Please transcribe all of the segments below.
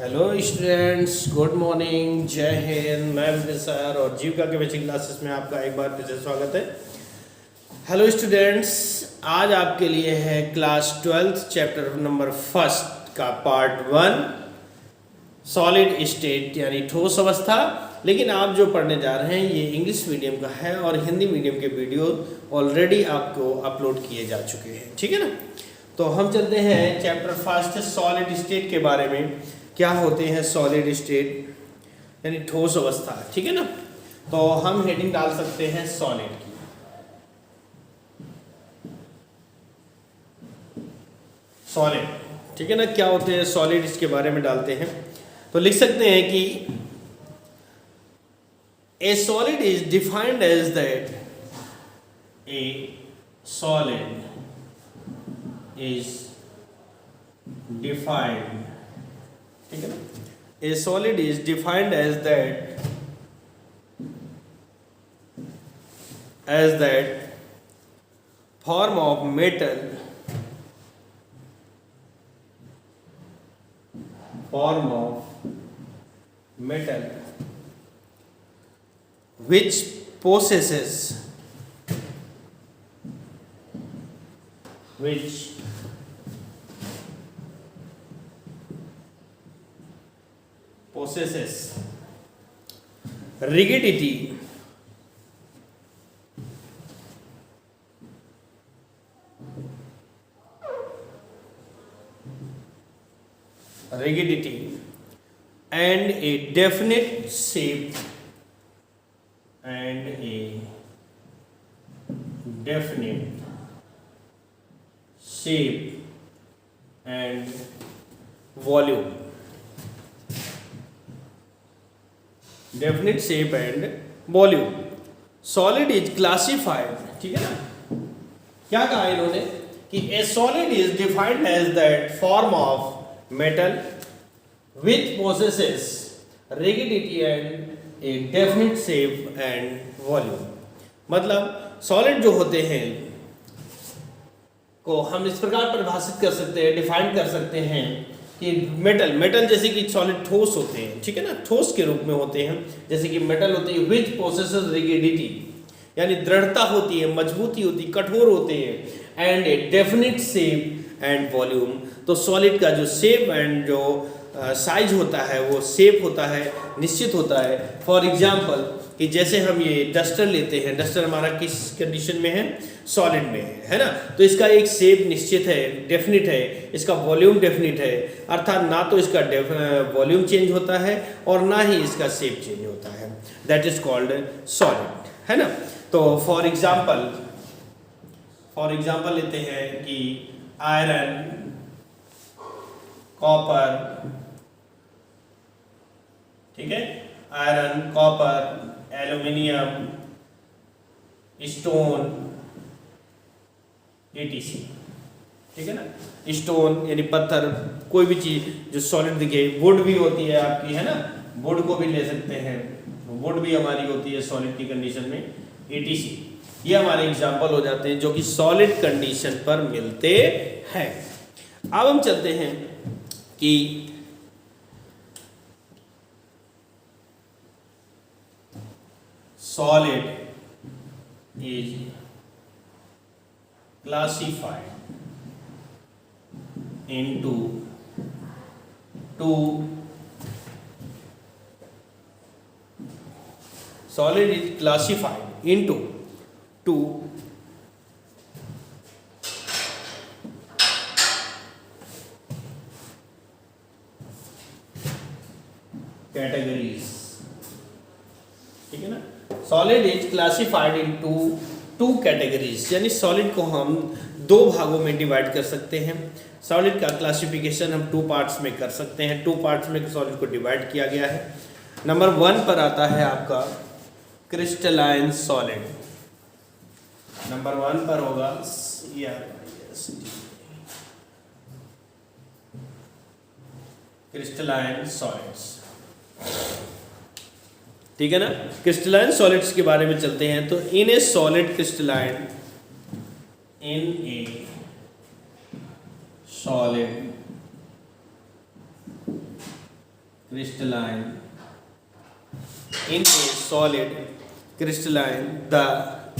Hello students, good morning, जय हिंद। मैं विजय sir और जीविका के बेसिक क्लासेस में आपका एक बार फिर से स्वागत है। हेलो स्टूडेंट्स, आज आपके लिए है क्लास 12 चैप्टर नंबर फर्स्ट का पार्ट 1 सॉलिड स्टेट यानी ठोस अवस्था। लेकिन आप जो पढ़ने जा रहे हैं ये इंग्लिश मीडियम का है और हिंदी मीडियम के वीडियो ऑलरेडी आपको अपलोड किए जा चुके हैं, ठीक है ना। तो हम चलते हैं चैप्टर फर्स्ट सॉलिड स्टेट के बारे में। क्या होते हैं सॉलिड स्टेट यानी ठोस अवस्था, ठीक है ना। तो हम हेडिंग डाल सकते हैं सॉलिड की। सॉलिड, ठीक है ना। क्या होते हैं सॉलिड, इसके बारे में डालते हैं तो लिख सकते हैं कि a solid is defined as that a solid is defined, ठीक है ना। A solid is defined as that form of metal which possesses rigidity and a definite shape and volume. Definite shape and volume. Solid is classified, ठीक है ना। क्या कहा इन्होंने कि a solid is defined as that form of metal which possesses rigidity and a definite shape and volume। मतलब solid जो होते हैं को हम इस प्रकार परिभाषित कर सकते हैं, डिफाइन कर सकते हैं कि मेटल जैसे कि सॉलिड ठोस होते हैं, ठीक है ना, ठोस के रूप में होते हैं। जैसे कि मेटल होती है विच पोसेसेस रिगिडिटी यानी दृढ़ता होती है, मजबूती होती है, कठोर होते हैं, and A definite shape and volume. तो सॉलिड का जो शेप एंड जो साइज होता है वो शेप होता है, निश्चित होता है। फॉर एग्जाम्पल कि जैसे हम ये डस्टर लेते हैं, डस्टर हमारा किस कंडीशन में है, सॉलिड में है ना। तो इसका एक शेप निश्चित है, डेफिनिट है, इसका वॉल्यूम डेफिनिट है, अर्थात ना तो इसका वॉल्यूम चेंज होता है और ना ही इसका शेप चेंज होता है। दैट इज कॉल्ड सॉलिड, है ना। तो फॉर एग्जाम्पल लेते हैं कि आयरन, कॉपर, ठीक है, iron, copper, aluminium, stone, etc, ठीक है ना। स्टोन यानी पत्थर, कोई भी चीज जो सॉलिड दिखे। वुड भी होती है आपकी, है ना, वुड को भी ले सकते हैं, वुड भी हमारी होती है सॉलिड की कंडीशन में, etc। ये हमारे एग्जाम्पल हो जाते हैं जो कि सॉलिड कंडीशन पर मिलते हैं। अब हम चलते हैं कि solid is classified into two categories, ठीक है ना। Solid is classified into two categories यानी सॉलिड को हम दो भागों में डिवाइड कर सकते हैं। सॉलिड का क्लासिफिकेशन हम टू पार्ट्स में कर सकते हैं। टू पार्ट्स में सॉलिड को डिवाइड किया गया है। नंबर 1 पर आता है आपका क्रिस्टलाइन सॉलिड। नंबर 1 पर होगा क्रिस्टलाइन सॉलिड्स, ठीक है ना। क्रिस्टलाइन सॉलिड्स के बारे में चलते हैं। तो in a solid crystalline in a solid crystalline in a solid crystalline, the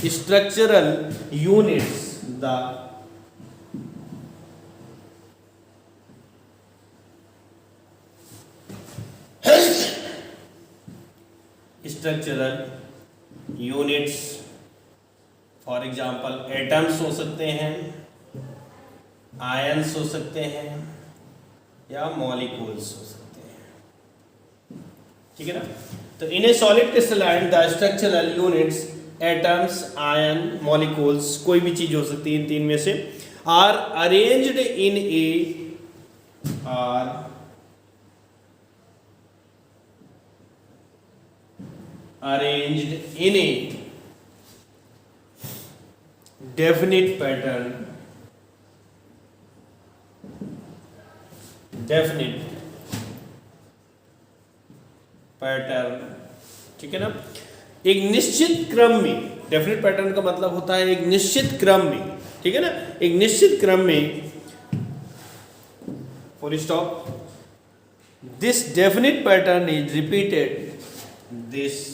structural units, the structural units, for example atoms हो सकते हैं, आयंस हो सकते हैं, या मॉलिक्यूल्स हो सकते हैं, ठीक है ना। तो in a solid crystalline the structural units atoms, ions, molecules, कोई भी चीज हो सकती है इन तीन में से, are arranged in a arranged in a definite pattern, ठीक है ना। एक निश्चित क्रम में, डेफिनेट पैटर्न का मतलब होता है एक निश्चित क्रम में, ठीक है ना, एक निश्चित क्रम में, full stop, this definite pattern is repeated, this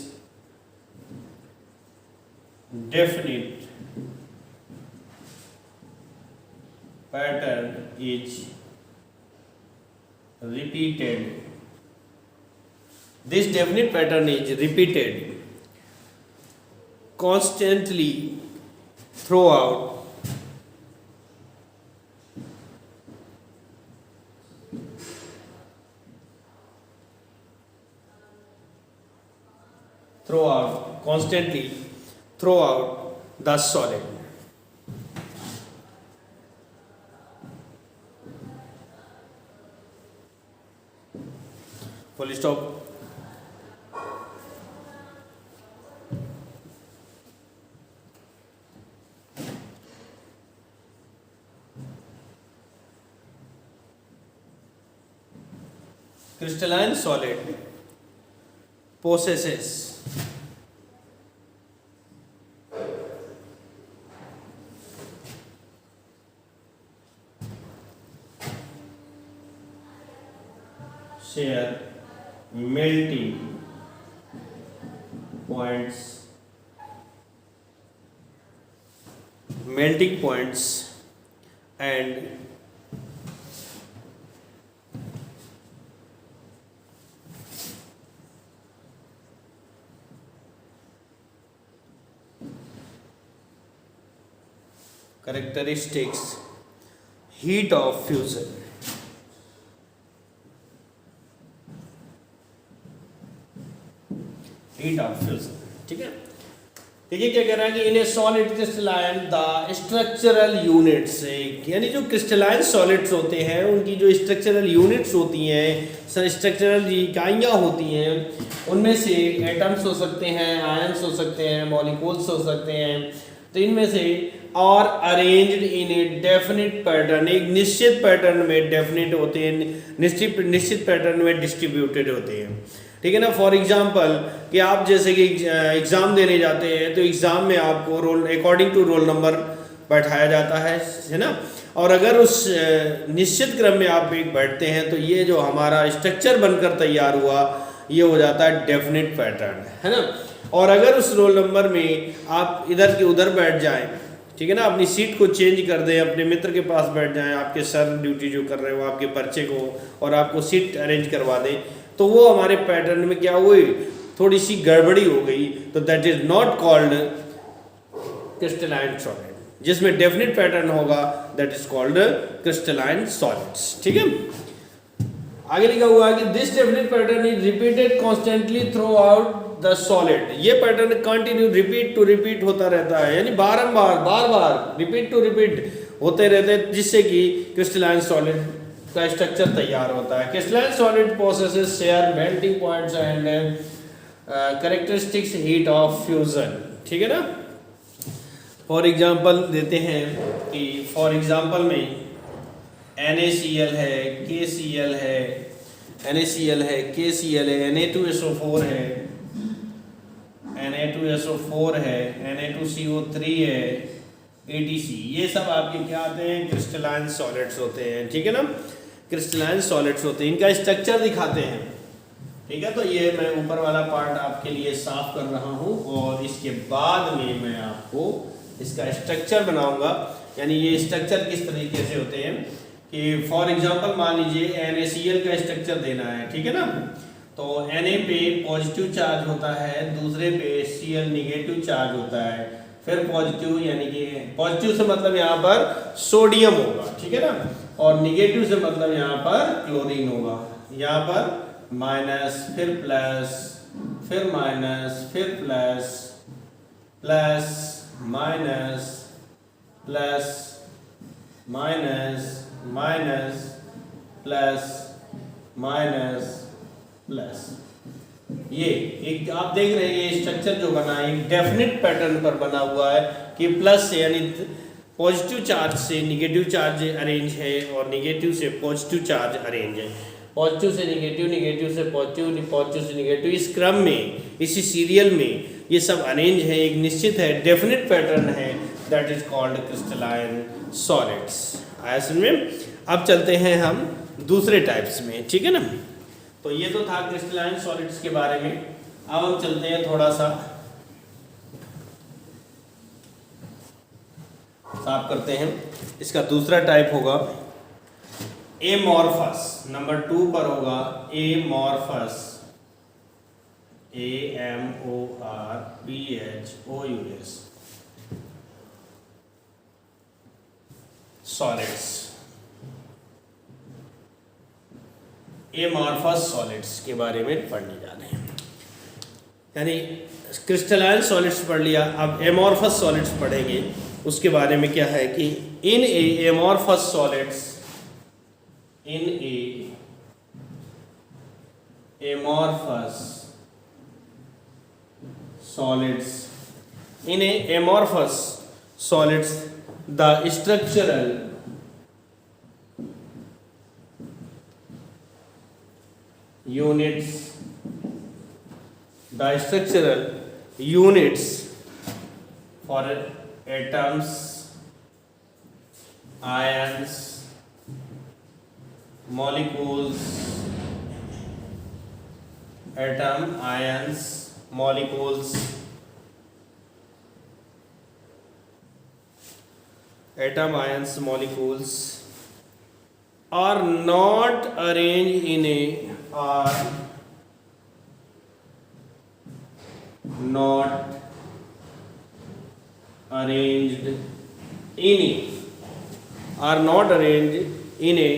definite pattern is repeated, this definite pattern is repeated constantly throughout constantly throughout the solid. Full stop. Crystalline solid possesses share melting points and characteristics heat of fusion. Heat of fusion, ठीक है। देखिए क्या कह रहा है कि in a solid crystalline the structural units, यानी जो क्रिस्टलाइन सॉलिड्स होते हैं उनकी जो स्ट्रक्चरल यूनिट्स होती हैं, स्ट्रक्चरल इकाइयाँ होती हैं, उनमें से एटम्स हो सकते हैं, आयंस हो सकते हैं, मॉलिक्यूल्स हो सकते हैं, तो इनमें से और arranged in A definite pattern, एक निश्चित पैटर्न में डेफिनिट होते हैं, निश्चित पैटर्न में डिस्ट्रीब्यूटेड होते हैं, ठीक है ना। फॉर एग्जाम्पल कि आप जैसे कि एग्ज़ाम देने जाते हैं तो एग्ज़ाम में आपको roll according to roll number बैठाया जाता है ना, और अगर उस निश्चित क्रम में आप एक बैठते हैं तो ये जो हमारा स्ट्रक्चर बनकर तैयार हुआ ये हो जाता है डेफिनेट पैटर्न, है ना। और अगर उस रोल नंबर में आप इधर के उधर बैठ जाएं, ठीक है ना, अपनी सीट को चेंज कर दें, अपने मित्र के पास बैठ जाएं, आपके सर ड्यूटी जो कर रहे हो आपके पर्चे को और आपको सीट अरेंज करवा दें, तो वो हमारे पैटर्न में क्या हुई, थोड़ी सी गड़बड़ी हो गई, तो that is not called crystalline solid. जिसमें डेफिनेट पैटर्न होगा that is called crystalline solids, ठीक है। आगे लिखा हुआ है कि this definite pattern is repeated constantly throughout the solid. ये pattern continue repeat to repeat होता रहता है, यानी बारंबार बार बार रिपीट टू रिपीट होते रहते हैं, जिससे कि क्रिस्टलाइन सॉलिड का स्ट्रक्चर तैयार होता है। Crystalline solid processes share melting points and characteristics heat of fusion, ठीक है ना। फॉर एग्जांपल देते हैं कि फॉर एग्जांपल में NaCl है, KCl है, NaCl है, KCl है, Na2SO4 है, Na2SO4 है, Na2CO3 है, ATC, ये सब आपके क्या आते हैं, क्रिस्टलाइन सॉलिड्स होते हैं, ठीक है ना। क्रिस्टलाइन सॉलिड्स होते हैं, इनका स्ट्रक्चर दिखाते हैं, ठीक है, तो ये मैं ऊपर वाला पार्ट आपके लिए साफ कर रहा हूँ और इसके बाद में मैं आपको इसका स्ट्रक्चर बनाऊंगा। यानी ये स्ट्रक्चर किस तरीके से होते हैं कि फॉर एग्जांपल मान लीजिए NaCl का स्ट्रक्चर देना है, ठीक है ना। तो Na पे पॉजिटिव चार्ज होता है, दूसरे पे Cl निगेटिव चार्ज होता है, फिर पॉजिटिव यानी कि पॉजिटिव से मतलब यहाँ पर सोडियम होगा, ठीक है ना, और निगेटिव से मतलब यहाँ पर क्लोरीन होगा। यहाँ पर माइनस, फिर प्लस, फिर माइनस, फिर plus, plus minus, plus minus, minus plus, minus plus. ये एक आप देख रहे हैं ये स्ट्रक्चर जो बना है एक डेफिनेट पैटर्न पर बना हुआ है कि प्लस से यानी पॉजिटिव चार्ज से निगेटिव चार्ज अरेंज है और निगेटिव से पॉजिटिव चार्ज अरेंज है, पॉजिटिव से निगेटिव, निगेटिव से पॉजिटिव, पॉजिटिव से निगेटिव, इस क्रम में, इसी सीरियल में ये सब अरेंज है, एक निश्चित है, डेफिनेट पैटर्न है, that is called crystalline solids. आया समझ में? अब चलते हैं हम दूसरे टाइप्स में, ठीक है ना। तो ये तो था क्रिस्टलाइन सॉलिड्स के बारे में। अब हम चलते हैं थोड़ा सा साफ करते हैं। इसका दूसरा टाइप होगा एमॉर्फस। नंबर 2 पर होगा amorphous, AMORPHOUS solids. Amorphous solids के बारे में पढ़ने जा रहे हैं। यानी क्रिस्टलाइन सॉलिड्स पढ़ लिया, अब एमॉर्फस सॉलिड्स पढ़ेंगे। उसके बारे में क्या है कि in amorphous solids, in a amorphous solids, in a amorphous solids the structural units for atoms, ions, molecules, atom, ions, molecules, atom, ions, molecules are not arranged in a, are not arranged in a, are not arranged in a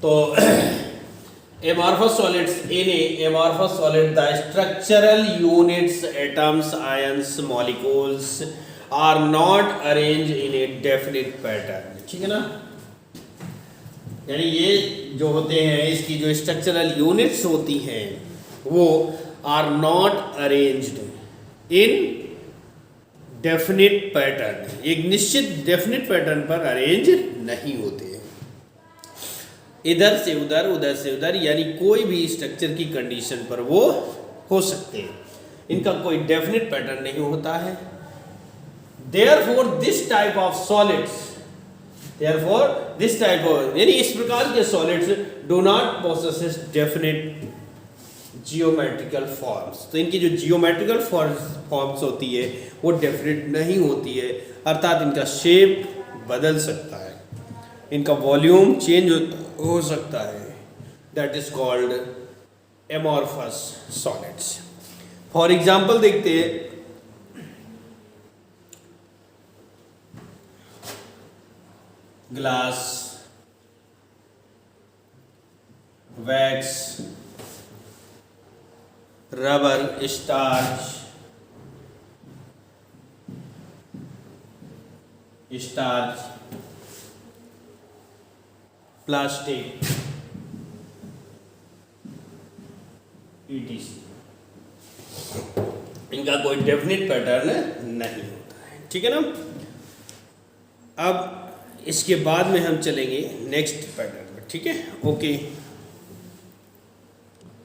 तो amorphous solids, in a amorphous solid the structural units, atoms, ions, molecules are not arranged in a definite pattern, ठीक है ना। यानी ये जो होते हैं इसकी जो स्ट्रक्चरल यूनिट्स होती हैं वो are not arranged in definite pattern, एक निश्चित डेफिनिट पैटर्न पर अरेंज नहीं होते हैं, इधर से उधर, उधर से उधर, यानी कोई भी स्ट्रक्चर की कंडीशन पर वो हो सकते हैं, इनका कोई डेफिनेट पैटर्न नहीं होता है। Therefore this type of solids, therefore this type of, यानी इस प्रकार के solids do not possess definite geometrical forms, तो इनकी जो geometrical forms होती है वो डेफिनेट नहीं होती है, अर्थात इनका शेप बदल सकता है, इनका वॉल्यूम चेंज हो सकता है, that is called amorphous solids. For example देखते हैं, glass, wax, rubber, starch, plastic, ETC, इनका कोई डेफिनेट पैटर्न नहीं होता है, ठीक है ना। अब इसके बाद में हम चलेंगे नेक्स्ट पैटर्न में, ठीक है, ओके।